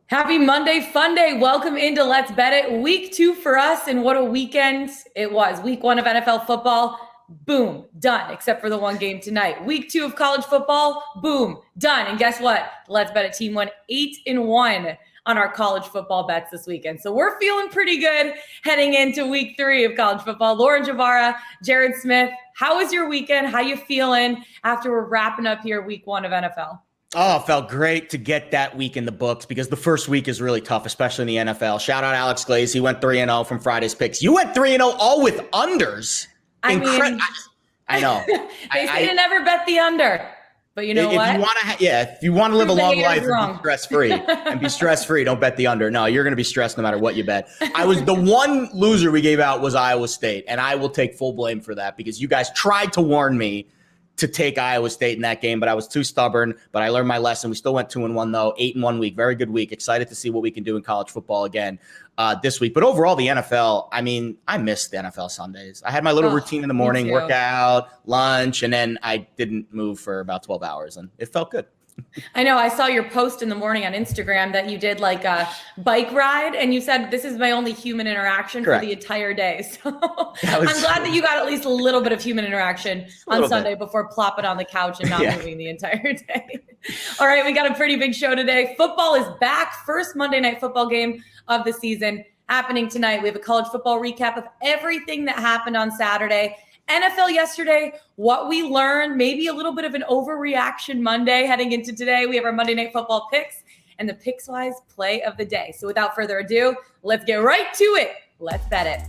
Happy Monday, fun day. Welcome into Let's Bet It. Week 2 for us, and what a weekend it was. Week 1 of NFL football, boom, done, except for the one game tonight. Week 2 of college football, boom, done. And guess what? Let's Bet It team went 8-1 on our college football bets this weekend. So we're feeling pretty good heading into week 3 of college football. Lauren Jbara, Jared Smith, how was your weekend? How you feeling after we're wrapping up here week 1 of NFL? Oh, it felt great to get that week in the books because the first week is really tough, especially in the NFL. Shout out Alex Glaze. He went 3-0 from Friday's picks. You went 3-0 all with unders. I know. They say to never bet the under. But you know what? If you want to live a long life and be stress-free, don't bet the under. No, you're going to be stressed no matter what you bet. The one loser we gave out was Iowa State, and I will take full blame for that because you guys tried to warn me to take Iowa State in that game, but I was too stubborn. But I learned my lesson. We still went 2-1 though, 8-1 week, very good week. Excited to see what we can do in college football again this week. But overall, the NFL, I missed the NFL Sundays. I had my little routine in the morning, workout, lunch, and then I didn't move for about 12 hours, and it felt good. I know. I saw your post in the morning on Instagram that you did like a bike ride, and you said this is my only human interaction for the entire day. So I'm glad that you got at least a little bit of human interaction on Sunday before plopping on the couch and not moving the entire day. All right, we got a pretty big show today. Football is back. First Monday night football game of the season happening tonight. We have a college football recap of everything that happened on Saturday. NFL yesterday, what we learned, maybe a little bit of an overreaction Monday heading into today. We have our Monday Night Football picks and the Pickswise play of the day. So without further ado, let's get right to it. Let's bet it.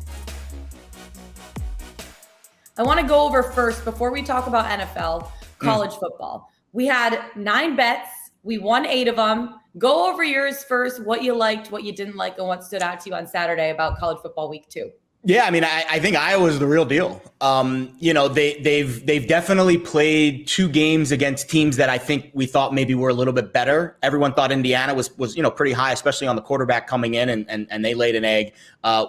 I want to go over first, before we talk about NFL, college football. We had 9 bets. We won 8 of them. Go over yours first, what you liked, what you didn't like, and what stood out to you on Saturday about college football week 2. Yeah, I think Iowa's the real deal. They've definitely played 2 games against teams that I think we thought maybe were a little bit better. Everyone thought Indiana was pretty high, especially on the quarterback coming in, and they laid an egg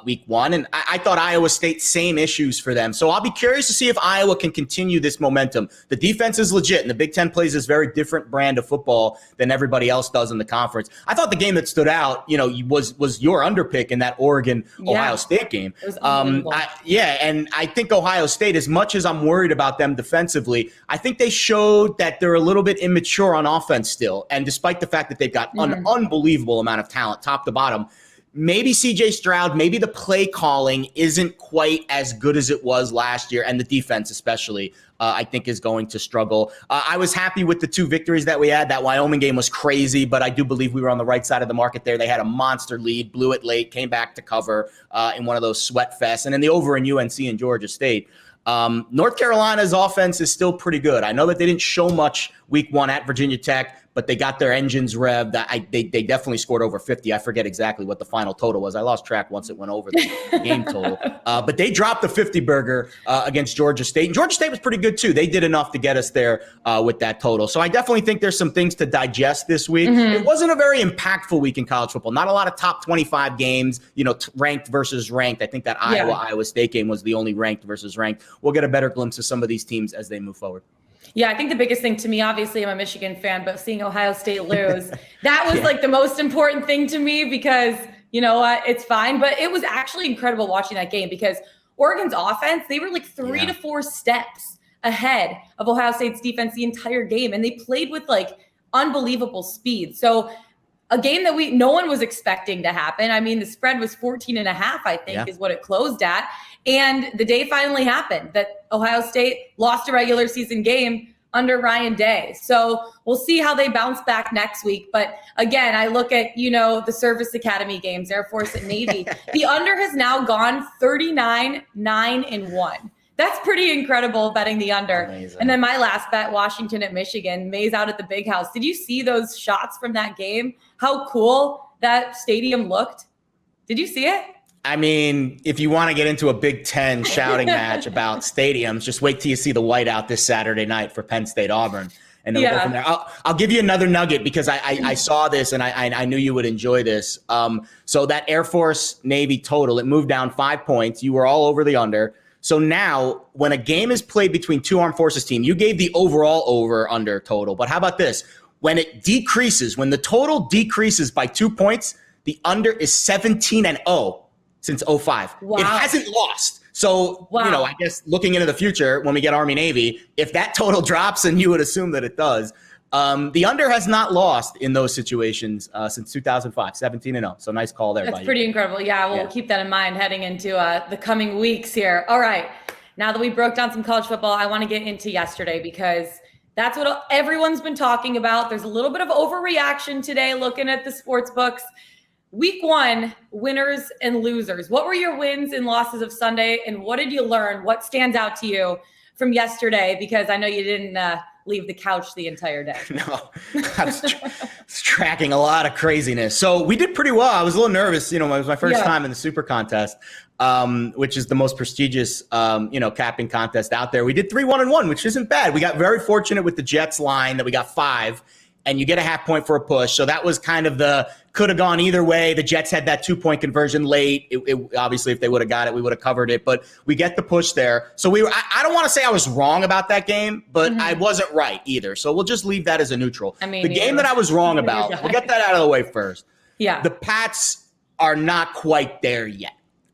week 1. And I thought Iowa State, same issues for them. So I'll be curious to see if Iowa can continue this momentum. The defense is legit, and the Big Ten plays this very different brand of football than everybody else does in the conference. I thought the game that stood out, was your underpick in that Oregon-Ohio State game. And I think Ohio State, as much as I'm worried about them defensively, I think they showed that they're a little bit immature on offense still. And despite the fact that they've got an unbelievable amount of talent, top to bottom, maybe CJ Stroud, maybe the play calling isn't quite as good as it was last year, and the defense especially, I think, is going to struggle. I was happy with the 2 victories that we had. That Wyoming game was crazy, but I do believe we were on the right side of the market there. They had a monster lead, blew it late, came back to cover in one of those sweat fests, and then the over in UNC and Georgia State. North Carolina's offense is still pretty good. I know that they didn't show much week 1 at Virginia Tech, but they got their engines revved. They definitely scored over 50. I forget exactly what the final total was. I lost track once it went over the game total. But they dropped the 50 burger against Georgia State. And Georgia State was pretty good too. They did enough to get us there with that total. So I definitely think there's some things to digest this week. It wasn't a very impactful week in college football. Not a lot of top 25 games, ranked versus ranked. I think that Iowa State game was the only ranked versus ranked. We'll get a better glimpse of some of these teams as they move forward. Yeah, I think the biggest thing to me, obviously I'm a Michigan fan, but seeing Ohio State lose, that was like the most important thing to me because, you know what, it's fine. But it was actually incredible watching that game because Oregon's offense, they were like 3 to 4 steps ahead of Ohio State's defense the entire game. And they played with like unbelievable speed. So a game that no one was expecting to happen. I mean, the spread was 14.5, I think, is what it closed at. And the day finally happened that Ohio State lost a regular season game under Ryan Day. So we'll see how they bounce back next week. But again, I look at, the Service Academy games, Air Force and Navy. The under has now gone 39-9-1. That's pretty incredible betting the under. Amazing. And then my last bet, Washington at Michigan, May's out at the Big House. Did you see those shots from that game? How cool that stadium looked? Did you see it? I mean, if you want to get into a Big Ten shouting match about stadiums, just wait till you see the whiteout this Saturday night for Penn State Auburn. And then we'll go from there. I'll give you another nugget because I saw this and I knew you would enjoy this. So that Air Force Navy total, it moved down 5 points. You were all over the under. So now when a game is played between 2 armed forces team, you gave the overall over under total. But how about this? when it decreases, when the total decreases by 2 points, the under is 17-0 since 05. Wow. It hasn't lost. So, I guess looking into the future, when we get Army Navy, if that total drops, and you would assume that it does, the under has not lost in those situations since 2005, 17-0. So nice call there. That's pretty incredible. Yeah, we'll keep that in mind heading into the coming weeks here. All right. Now that we broke down some college football, I want to get into yesterday because that's what everyone's been talking about. There's a little bit of overreaction today looking at the sports books. Week 1, winners and losers. What were your wins and losses of Sunday, and what did you learn? What stands out to you from yesterday? Because I know you didn't leave the couch the entire day. No, I was tracking a lot of craziness. So we did pretty well. I was a little nervous. It was my first time in the Super Contest, which is the most prestigious, capping contest out there. We did 3-1-1, which isn't bad. We got very fortunate with the Jets line that we got 5. And you get a half point for a push. So that was kind of could have gone either way. The Jets had that 2-point conversion late. It obviously, if they would have got it, we would have covered it. But we get the push there. So I don't want to say I was wrong about that game, but I wasn't right either. So we'll just leave that as a neutral. The game that I was wrong about, we'll get that out of the way first. Yeah. The Pats are not quite there yet.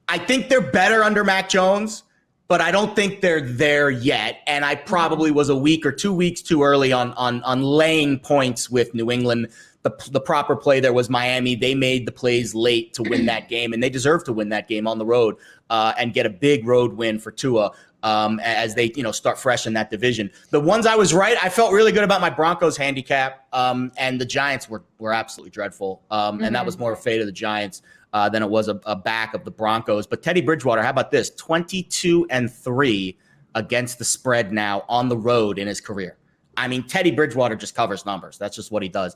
I think they're better under Mac Jones, but I don't think they're there yet. And I probably was a week or 2 weeks too early on laying points with New England. The proper play there was Miami. They made the plays late to win that game, and they deserve to win that game on the road and get a big road win for Tua as they start fresh in that division. The ones I was right, I felt really good about my Broncos handicap, and the Giants were absolutely dreadful. And that was more a fate of the Giants than it was a back of the Broncos. But Teddy Bridgewater, how about this? 22-3 against the spread now on the road in his career. I mean, Teddy Bridgewater just covers numbers. That's just what he does.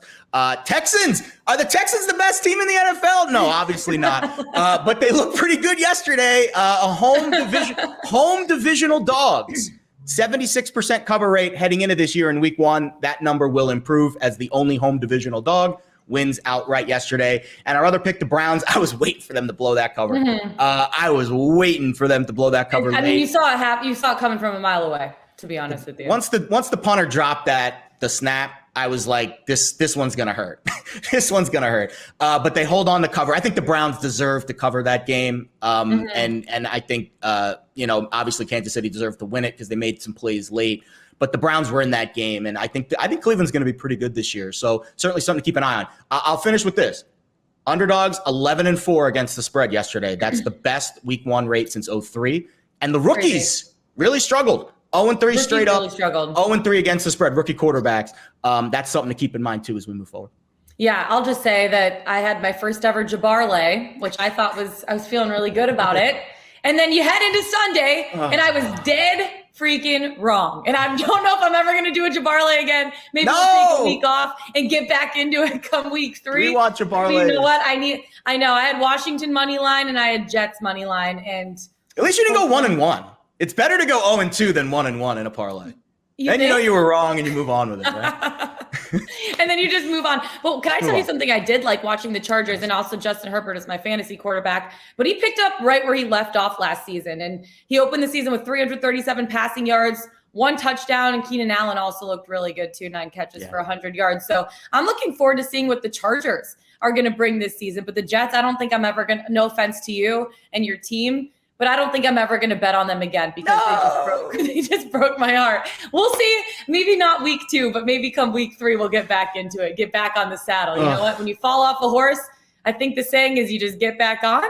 Texans, are the Texans the best team in the NFL? No, obviously not. But they look pretty good yesterday. Home divisional dogs. 76% cover rate heading into this year in week 1. That number will improve as the only home divisional dog wins outright yesterday. And our other pick, the Browns, I was waiting for them to blow that cover. I was waiting for them to blow that cover. I mean, you saw it happen. You saw it coming from a mile away, to be honest with you. Once the punter dropped the snap, I was like, this one's going to hurt. This one's going to hurt. But they hold on to cover. I think the Browns deserve to cover that game. And I think, obviously Kansas City deserved to win it because they made some plays late. But the Browns were in that game, and I think Cleveland's going to be pretty good this year. So certainly something to keep an eye on. I'll finish with this. Underdogs 11-4 against the spread yesterday. That's the best week 1 rate since 2003. And the rookies really struggled. 0-3 straight up. 0-3 against the spread. Rookie quarterbacks. That's something to keep in mind too as we move forward. Yeah, I'll just say that I had my first ever Jbara lay, which I thought I was feeling really good about it. And then you head into Sunday, and I was dead freaking wrong. And I don't know if I'm ever going to do a Jbara again. Maybe we'll take a week off and get back into it come week 3. We want Jbara. You know what? I know I had Washington money line and I had Jets money line, and at least you didn't go 1-1. It's better to go 0-2 than 1-1 in a parlay. Then you know you were wrong and you move on with it, right? And then you just move on. Well, can I tell you something I did like watching the Chargers, and also Justin Herbert is my fantasy quarterback, but he picked up right where he left off last season. And he opened the season with 337 passing yards, 1 touchdown, and Keenan Allen also looked really good too, 9 catches for 100 yards. So I'm looking forward to seeing what the Chargers are going to bring this season. But the Jets, I don't think I'm ever going to, no offense to you and your team, but I don't think I'm ever going to bet on them again because they just broke my heart. We'll see. Maybe not week 2, but maybe come week 3, we'll get back into it, get back on the saddle. You know what? When you fall off a horse, I think the saying is you just get back on.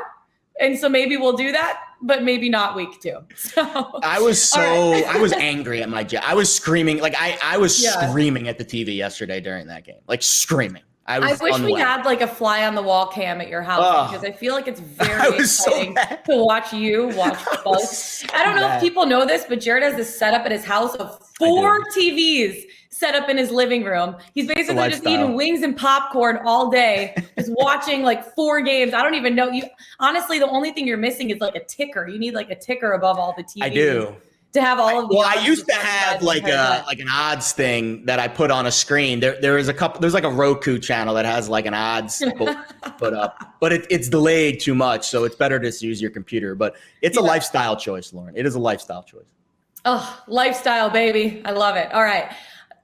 And so maybe we'll do that, but maybe not week 2. So I was angry at my Jet. I was screaming. Like I was screaming at the TV yesterday during that game, like screaming. I wish we had like a fly on the wall cam at your house because I feel like it's very exciting to watch you watch football. I don't know if people know this, but Jared has this setup at his house of 4 TVs set up in his living room. He's basically just eating wings and popcorn all day, just watching like 4 games. I don't even know. Honestly, the only thing you're missing is like a ticker. You need like a ticker above all the TVs. I do. To have all of I used to have like an odds thing that I put on a screen. There's like a Roku channel that has like an odds put up, but it's delayed too much, so it's better to just use your computer. But it's a lifestyle choice, Lauren. It is a lifestyle choice. Oh, lifestyle, baby. I love it. All right.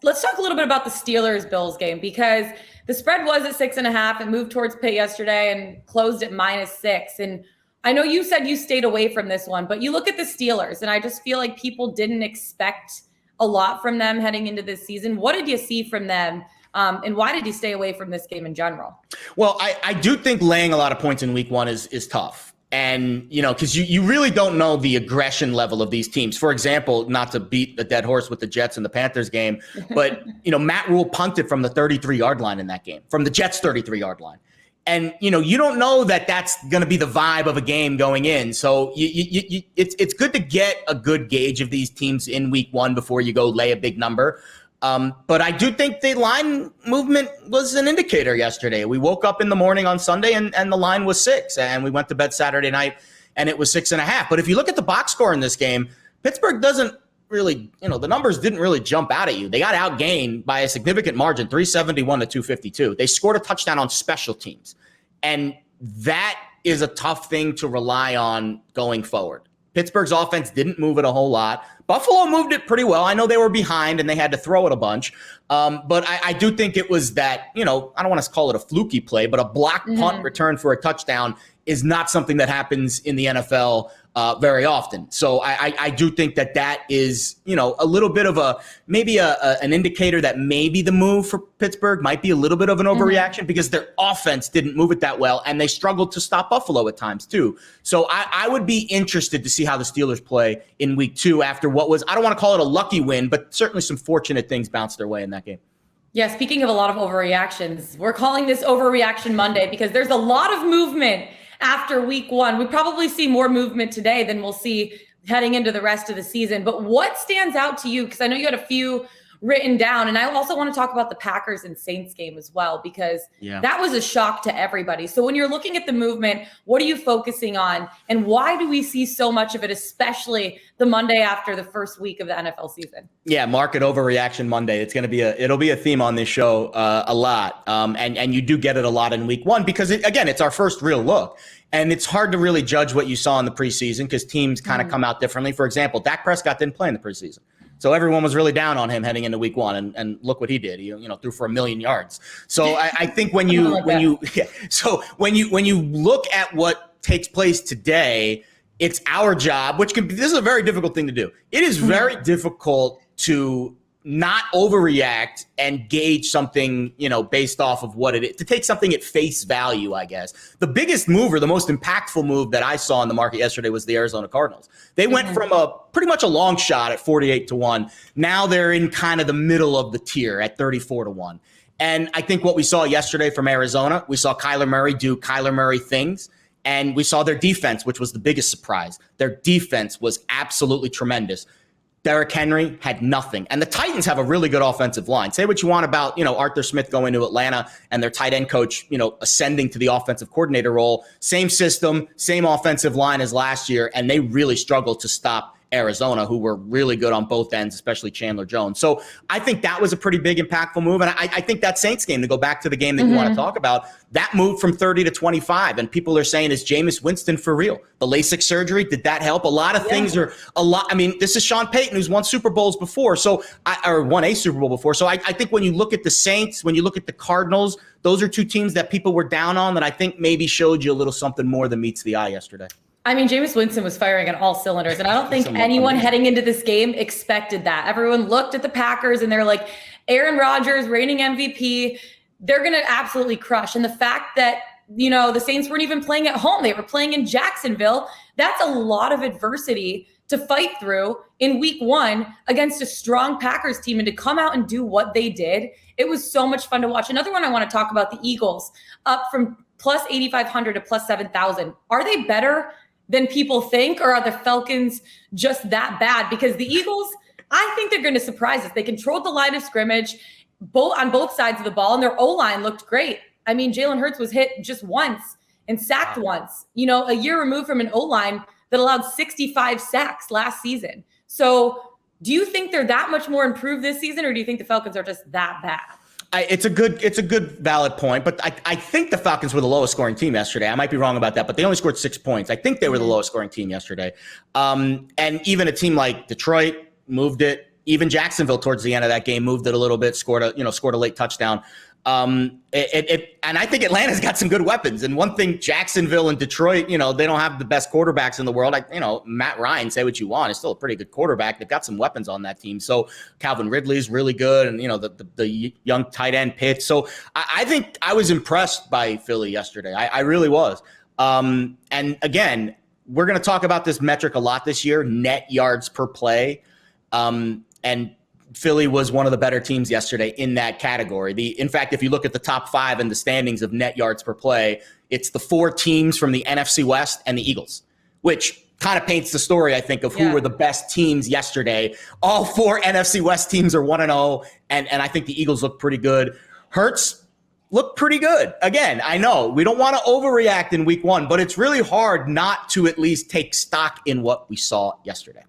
let's talk a little bit about the Steelers-Bills game, because the spread was at 6.5 and moved towards Pitt yesterday and closed at -6. And I know you said you stayed away from this one, but you look at the Steelers, and I just feel like people didn't expect a lot from them heading into this season. What did you see from them? And why did you stay away from this game in general? Well, I do think laying a lot of points in week one is tough. And, because you really don't know the aggression level of these teams. For example, not to beat the dead horse with the Jets and the Panthers game, but, Matt Rule punted from the 33-yard line in that game, from the Jets' 33-yard line. And, you don't know that that's going to be the vibe of a game going in. So it's good to get a good gauge of these teams in week one before you go lay a big number. But I do think the line movement was an indicator yesterday. We woke up in the morning on Sunday and the line was 6, and we went to bed Saturday night and it was 6.5. But if you look at the box score in this game, Pittsburgh doesn't really, the numbers didn't really jump out at you. They got outgained by a significant margin, 371 to 252. They scored a touchdown on special teams. And that is a tough thing to rely on going forward. Pittsburgh's offense didn't move it a whole lot. Buffalo moved it pretty well. I know they were behind and they had to throw it a bunch. But I do think it was that, I don't want to call it a fluky play, but a block punt return for a touchdown is not something that happens in the NFL very often. So I do think that is, a little bit of an indicator that maybe the move for Pittsburgh might be a little bit of an overreaction because their offense didn't move it that well and they struggled to stop Buffalo at times too. So I would be interested to see how the Steelers play in week 2 after what was, I don't want to call it a lucky win, but certainly some fortunate things bounced their way in that game. Yeah, speaking of a lot of overreactions, we're calling this Overreaction Monday because there's a lot of movement after week 1. We probably see more movement today than we'll see heading into the rest of the season. But what stands out to you? Because I know you had a few written down. And I also want to talk about the Packers and Saints game as well, because that was a shock to everybody. So when you're looking at the movement, what are you focusing on? And why do we see so much of it, especially the Monday after the first week of the NFL season? Yeah, market overreaction Monday. It'll be a theme on this show a lot. And you do get it a lot in week 1 because it's our first real look. And it's hard to really judge what you saw in the preseason because teams kind of come out differently. For example, Dak Prescott didn't play in the preseason. So everyone was really down on him heading into week 1, and look what he did. He threw for 1,000,000 yards. So I think when you look at what takes place today, it's our job, this is a very difficult thing to do. It is very difficult to not overreact and gauge something, based off of what it is, to take something at face value, I guess. The biggest move, or the most impactful move that I saw in the market yesterday was the Arizona Cardinals. They went from pretty much a long shot at 48-1. Now they're in kind of the middle of the tier at 34-1. And I think what we saw yesterday from Arizona, we saw Kyler Murray do Kyler Murray things. And we saw their defense, which was the biggest surprise. Their defense was absolutely tremendous. Derrick Henry had nothing. And the Titans have a really good offensive line. Say what you want about, Arthur Smith going to Atlanta and their tight end coach, ascending to the offensive coordinator role. Same system, same offensive line as last year. And they really struggled to stop Arizona, who were really good on both ends, especially Chandler Jones. So I think that was a pretty big, impactful move. And I think that Saints game, to go back to the game that you want to talk about, that moved from 30-25. And people are saying, is Jameis Winston for real? The LASIK surgery, did that help? A lot of things are a lot. I mean, this is Sean Payton, who's won Super Bowls before, or won a Super Bowl before. So I think when you look at the Saints, when you look at the Cardinals, those are two teams that people were down on that I think maybe showed you a little something more than meets the eye yesterday. I mean, Jameis Winston was firing on all cylinders, and I don't think anyone heading into this game expected that. Everyone looked at the Packers, and they're like, Aaron Rodgers, reigning MVP, they're going to absolutely crush. And the fact that, the Saints weren't even playing at home, they were playing in Jacksonville, that's a lot of adversity to fight through in week 1 against a strong Packers team, and to come out and do what they did, it was so much fun to watch. Another one I want to talk about, the Eagles, up from plus 8,500 to plus 7,000. Are they better than people think, or are the Falcons just that bad? Because the Eagles, I think they're going to surprise us. They controlled the line of scrimmage on both sides of the ball, and their O-line looked great. I mean, Jalen Hurts was hit just once and sacked once, a year removed from an O-line that allowed 65 sacks last season. So do you think they're that much more improved this season, or do you think the Falcons are just that bad? It's a good valid point, but I think the Falcons were the lowest scoring team yesterday. I might be wrong about that, but they only scored 6 points. I think they were the lowest scoring team yesterday. And even a team like Detroit moved it. even Jacksonville towards the end of that game moved it a little bit, scored a late touchdown. And I think Atlanta's got some good weapons. And one thing, Jacksonville and Detroit, they don't have the best quarterbacks in the world. Matt Ryan, say what you want, is still a pretty good quarterback. They've got some weapons on that team. So Calvin Ridley's really good, and the young tight end Pitts. So I think I was impressed by Philly yesterday. I really was. And again, we're going to talk about this metric a lot this year, net yards per play. And Philly was one of the better teams yesterday in that category. In fact, if you look at the top 5 in the standings of net yards per play, it's the 4 teams from the NFC West and the Eagles, which kind of paints the story, I think, of who were the best teams yesterday. All 4 NFC West teams are 1-0, and I think the Eagles look pretty good. Hurts looked pretty good. Again, I know we don't want to overreact in week 1, but it's really hard not to at least take stock in what we saw yesterday.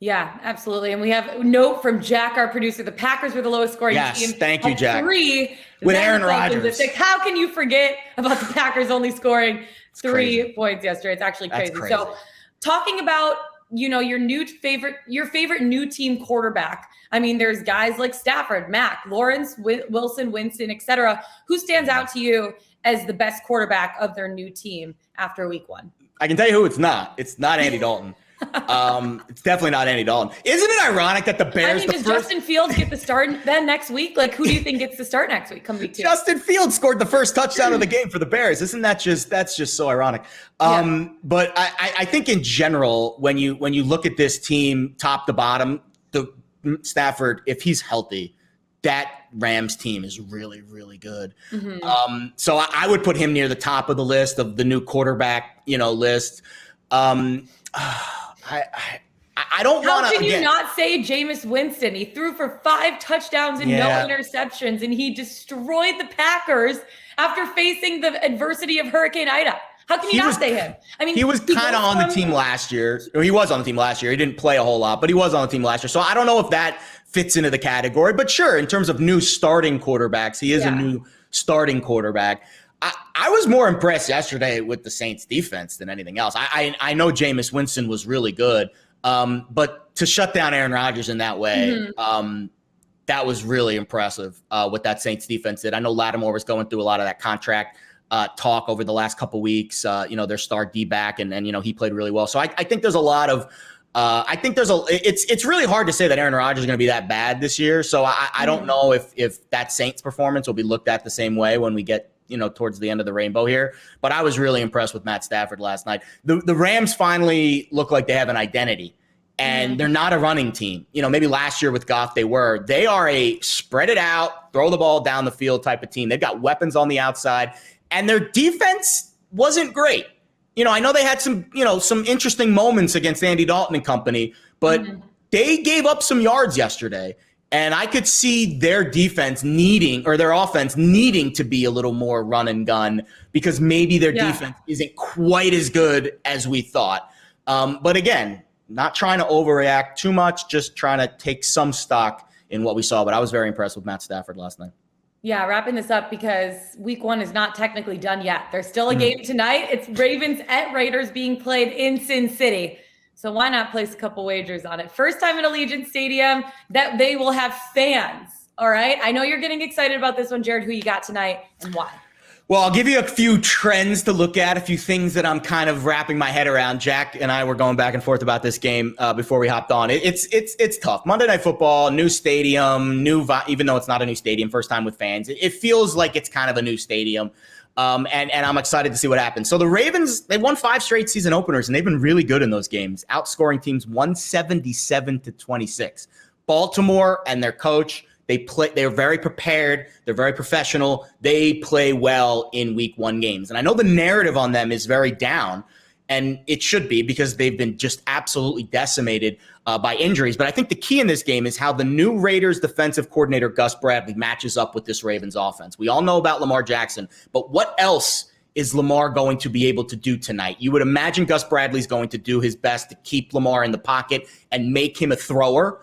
Yeah, absolutely. And we have a note from Jack, our producer. The Packers were the lowest scoring team. Yes, thank you, Jack. 3 with Aaron Rodgers. How can you forget about the Packers only scoring 3 points yesterday? It's actually crazy. So talking about, your favorite new team quarterback. I mean, there's guys like Stafford, Mack, Lawrence, Wilson, Winston, etc. Who stands out to you as the best quarterback of their new team after week 1? I can tell you who it's not. It's not Andy Dalton. It's definitely not Andy Dalton. Isn't it ironic that the Bears? Does Justin Fields get the start then next week? Like, who do you think gets the start next week? Come week 2. Justin Fields scored the first touchdown of the game for the Bears. Isn't that that's just so ironic? But I think in general, when you look at this team top to bottom, the Stafford, if he's healthy, that Rams team is really, really good. Mm-hmm. So I would put him near the top of the list of the new quarterback, list. I don't want to. How can you not say Jameis Winston? He threw for 5 touchdowns and no interceptions, and he destroyed the Packers after facing the adversity of Hurricane Ida. How can you not say him? I mean, he was kind of on the team last year. Or he was on the team last year. He didn't play a whole lot, but he was on the team last year. So I don't know if that fits into the category. But sure, in terms of new starting quarterbacks, he is a new starting quarterback. I was more impressed yesterday with the Saints defense than anything else. I know Jameis Winston was really good, but to shut down Aaron Rodgers in that way, that was really impressive what that Saints defense did. I know Lattimore was going through a lot of that contract talk over the last couple weeks, their star D-back, and he played really well. So I think there's a lot of it's really hard to say that Aaron Rodgers is going to be that bad this year. So I don't know if that Saints performance will be looked at the same way when we get towards the end of the rainbow here. But I was really impressed with Matt Stafford last night. The Rams finally look like they have an identity, and they're not a running team. Maybe last year with Goff they were. They are a spread it out, throw the ball down the field type of team. They've got weapons on the outside, and their defense wasn't great. I know they had some interesting moments against Andy Dalton and company, but they gave up some yards yesterday. And I could see their defense their offense needing to be a little more run and gun because maybe their defense isn't quite as good as we thought. But again, not trying to overreact too much, just trying to take some stock in what we saw. But I was very impressed with Matt Stafford last night. Yeah, wrapping this up because week 1 is not technically done yet. There's still a game tonight. It's Ravens at Raiders being played in Sin City. So why not place a couple wagers on it? First time at Allegiant Stadium that they will have fans. All right. I know you're getting excited about this one, Jared. Who you got tonight and why? Well, I'll give you a few trends to look at, a few things that I'm kind of wrapping my head around. Jack and I were going back and forth about this game before we hopped on. It's tough. Monday Night Football, new stadium, even though it's not a new stadium, first time with fans. It feels like it's kind of a new stadium. And I'm excited to see what happens. So the Ravens, they won 5 straight season openers, and they've been really good in those games, outscoring teams 177-26. Baltimore and their coach, they're very prepared. They're very professional. They play well in week 1 games. And I know the narrative on them is very down, and it should be because they've been just absolutely decimated by injuries. But I think the key in this game is how the new Raiders defensive coordinator, Gus Bradley, matches up with this Ravens offense. We all know about Lamar Jackson, but what else is Lamar going to be able to do tonight? You would imagine Gus Bradley's going to do his best to keep Lamar in the pocket and make him a thrower.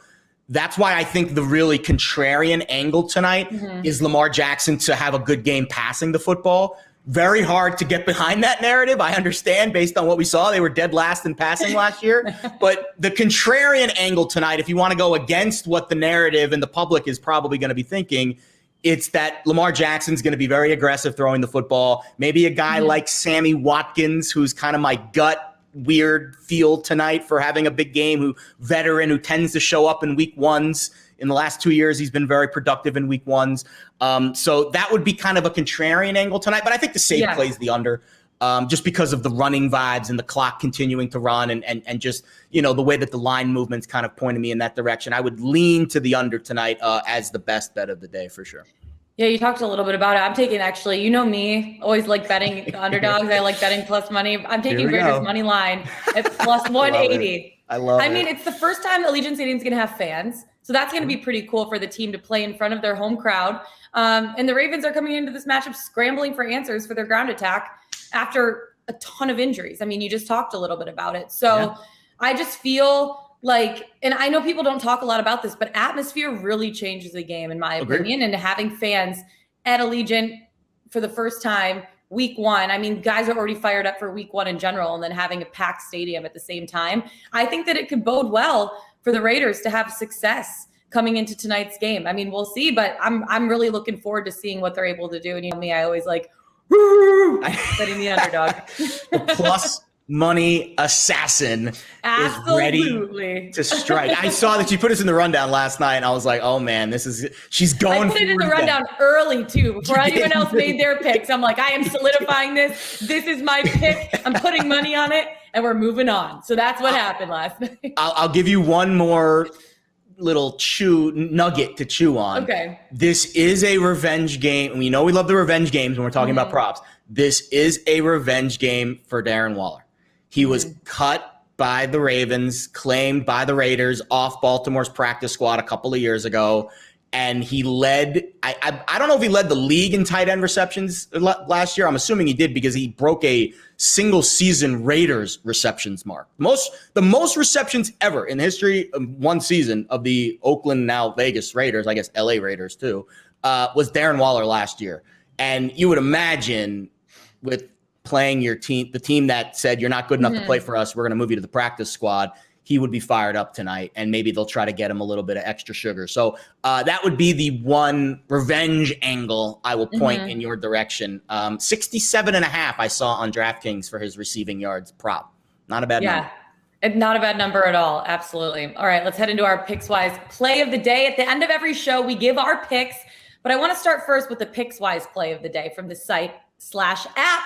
That's why I think the really contrarian angle tonight is Lamar Jackson to have a good game passing the football. very hard to get behind that narrative. I understand based on what we saw. They were dead last in passing last year. But the contrarian angle tonight, if you want to go against what the narrative and the public is probably going to be thinking, it's that Lamar Jackson's going to be very aggressive throwing the football. Maybe a guy like Sammy Watkins, who's kind of my gut weird feel tonight for having a big game, veteran who tends to show up in week ones. In the last 2 years, he's been very productive in week ones. So that would be kind of a contrarian angle tonight. But I think the safe plays the under just because of the running vibes and the clock continuing to run and just, the way that the line movement's kind of pointing me in that direction. I would lean to the under tonight as the best bet of the day for sure. Yeah, you talked a little bit about it. I'm taking actually, me, always like betting the underdogs. I like betting plus money. I'm taking Raiders money line at plus 180. I love it. I mean, it's the first time Allegiant Stadium's going to have fans. So that's going to be pretty cool for the team to play in front of their home crowd. And the Ravens are coming into this matchup scrambling for answers for their ground attack after a ton of injuries. I mean, you just talked a little bit about it. So I just feel like, and I know people don't talk a lot about this, but atmosphere really changes the game, in my opinion. And having fans at Allegiant for the first time, week one, I mean, guys are already fired up for week one in general, and then having a packed stadium at the same time, I think that it could bode well for the Raiders to have success coming into tonight's game. I mean, we'll see, but I'm really looking forward to seeing what they're able to do. And me, I always like betting the underdog. Plus money assassin is ready to strike. I saw that you put us in the rundown last night, and I was like, oh man, she's going. I put it in the rundown early too, before anyone else made their picks. I'm like, I am solidifying this. This is my pick. I'm putting money on it, and we're moving on. So that's what happened last night. I'll give you one more little nugget to chew on. Okay. This is a revenge game. We know we love the revenge games when we're talking about props. This is a revenge game for Darren Waller. He was cut by the Ravens, claimed by the Raiders off Baltimore's practice squad a couple of years ago. And he led, I don't know if he led the league in tight end receptions last year. I'm assuming he did because he broke a single season Raiders receptions mark. The most receptions ever in the history of one season of the Oakland, now Vegas Raiders, I guess LA Raiders too, was Darren Waller last year. And you would imagine with playing your team, the team that said, you're not good enough to play for us, we're going to move you to the practice squad, he would be fired up tonight, and maybe they'll try to get him a little bit of extra sugar. So that would be the one revenge angle I will point in your direction. 67.5 I saw on DraftKings for his receiving yards prop. Not a bad number. Yeah, not a bad number at all. Absolutely. All right, let's head into our Pickswise play of the day. At the end of every show, we give our picks, but I want to start first with the Pickswise play of the day from the site/app.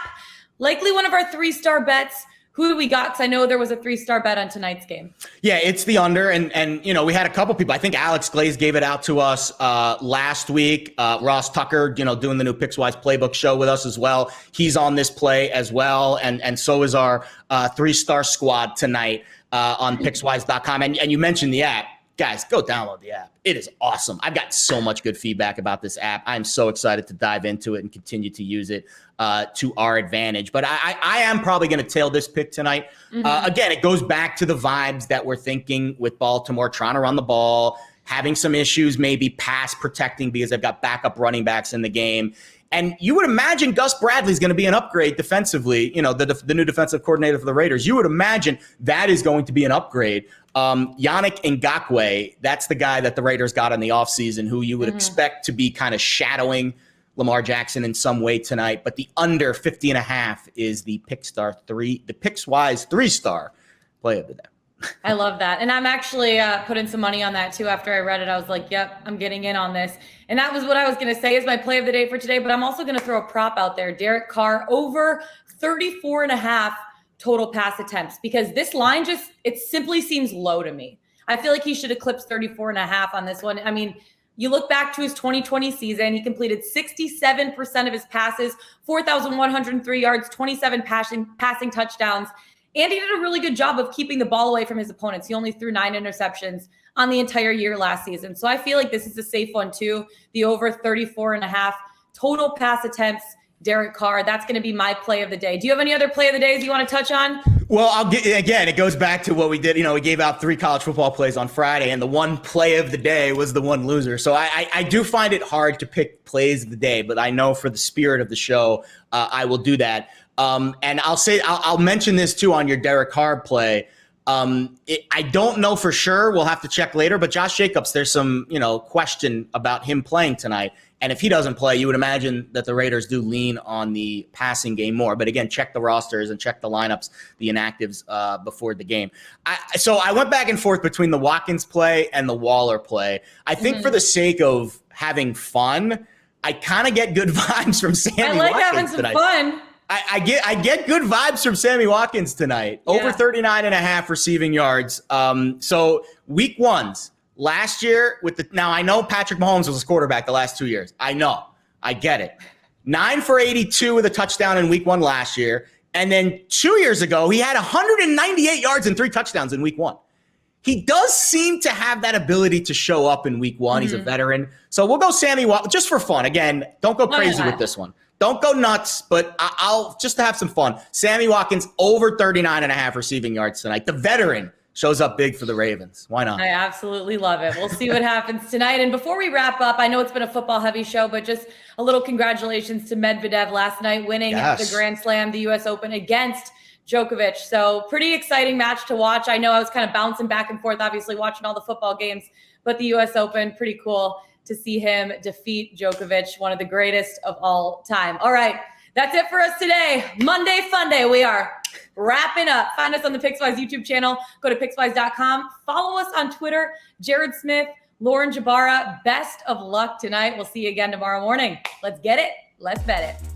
Likely one of our 3-star bets. Who do we got? Because I know there was a 3-star bet on tonight's game. Yeah, it's the under. And we had a couple people. I think Alex Glaze gave it out to us last week. Ross Tucker, doing the new Pickswise Playbook show with us as well. He's on this play as well. And so is our 3-star squad tonight on Pickswise.com. And you mentioned the app. Guys, go download the app. It is awesome. I've got so much good feedback about this app. I'm so excited to dive into it and continue to use it to our advantage. But I am probably going to tail this pick tonight. Again, it goes back to the vibes that we're thinking with Baltimore, trying to run the ball, having some issues, maybe pass protecting because they've got backup running backs in the game. And you would imagine Gus Bradley's going to be an upgrade defensively, the new defensive coordinator for the Raiders. You would imagine that is going to be an upgrade. Yannick Ngakoue, that's the guy that the Raiders got in the offseason who you would expect to be kind of shadowing Lamar Jackson in some way tonight. But the under 50.5 is the Pickswise 3-star play of the day. I love that. And I'm actually putting some money on that too. After I read it, I was like, yep, I'm getting in on this. And that was what I was going to say is my play of the day for today. But I'm also going to throw a prop out there. Derek Carr over 34.5 total pass attempts, because this line it simply seems low to me. I feel like he should eclipse 34.5 on this one. I mean, you look back to his 2020 season, he completed 67% of his passes, 4,103 yards, 27 passing touchdowns. And he did a really good job of keeping the ball away from his opponents. He only threw 9 interceptions on the entire year last season. So I feel like this is a safe one too. The over 34.5 total pass attempts Derek Carr. That's going to be my play of the day. Do you have any other play of the days you want to touch on? Well, again, it goes back to what we did. We gave out 3 college football plays on Friday, and the one play of the day was the one loser. So I do find it hard to pick plays of the day, but I know for the spirit of the show, I will do that. And I'll mention this too on your Derek Carr play. I don't know for sure. We'll have to check later, but Josh Jacobs, there's some, question about him playing tonight. And if he doesn't play, you would imagine that the Raiders do lean on the passing game more. But again, check the rosters and check the lineups, the inactives before the game. So I went back and forth between the Watkins play and the Waller play. I think for the sake of having fun, I kind of get good vibes from Sammy Watkins. I like having some tonight. fun. I get good vibes from Sammy Watkins tonight. Yeah. Over 39.5 receiving yards. So week ones. Last year now I know Patrick Mahomes was his quarterback the last 2 years. I know. I get it. 9 for 82 with a touchdown in week 1 last year. And then 2 years ago, he had 198 yards and 3 touchdowns in week 1. He does seem to have that ability to show up in week 1. He's a veteran. So we'll go Sammy Watkins just for fun. Again, don't go crazy with this one. Don't go nuts, but I'll just to have some fun. Sammy Watkins over 39.5 receiving yards tonight. The veteran shows up big for the Ravens. Why not? I absolutely love it. We'll see what happens tonight. And before we wrap up, I know it's been a football-heavy show, but just a little congratulations to Medvedev last night, winning the Grand Slam, the U.S. Open against Djokovic. So pretty exciting match to watch. I know I was kind of bouncing back and forth, obviously watching all the football games, but the U.S. Open, pretty cool to see him defeat Djokovic, one of the greatest of all time. All right, that's it for us today. Monday Fun Day. We are wrapping up. Find us on the Pickswise YouTube channel. Go to Pickswise.com. Follow us on Twitter. Jared Smith, Lauren Jbara. Best of luck tonight. We'll see you again tomorrow morning. Let's get it. Let's bet it.